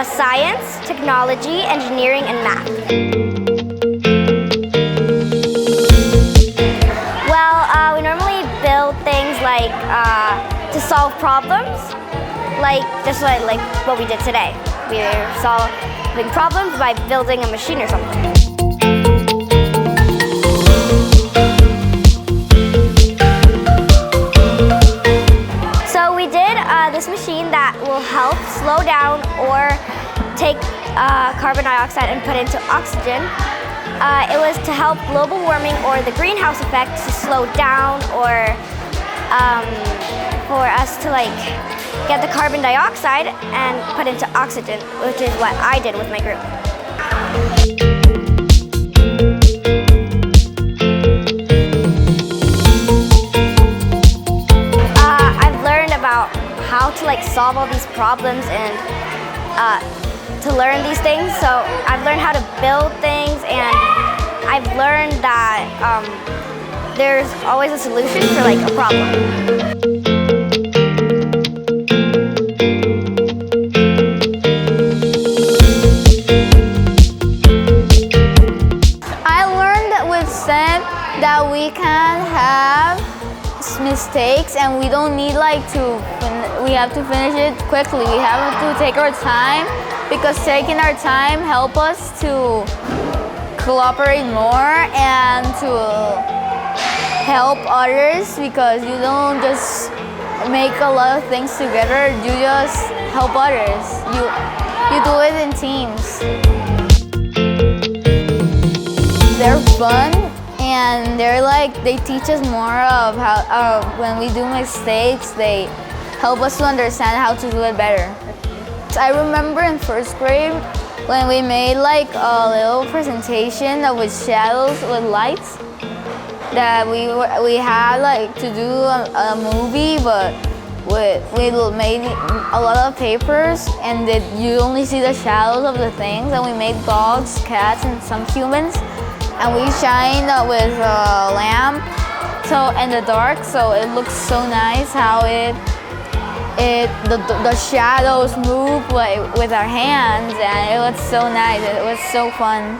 Science, technology, engineering, and math. Well, we normally build things like to solve problems, just like what we did today. We are solving problems by building a machine or something. So we did this machine that will help slow down or take carbon dioxide and put it into oxygen. It was to help global warming or the greenhouse effect to slow down, or for us to get the carbon dioxide and put into oxygen, which is what I did with my group. I've learned about how to solve all these problems and to learn these things. So I've learned how to build things, and I've learned that there's always a solution for a problem. That we can have mistakes, and we don't need we have to finish it quickly. We have to take our time, because taking our time help us to cooperate more and to help others, because you don't just make a lot of things together, you just help others. You do it in teams. They're fun. And they teach us more of how, when we do mistakes, they help us to understand how to do it better. I remember in first grade when we made a little presentation with shadows with lights, that we had to do a movie, but we made a lot of papers, and you only see the shadows of the things, and we made dogs, cats, and some humans. And we shine with a lamp, in the dark, so it looks so nice how the shadows move with our hands, and it was so nice. It was so fun.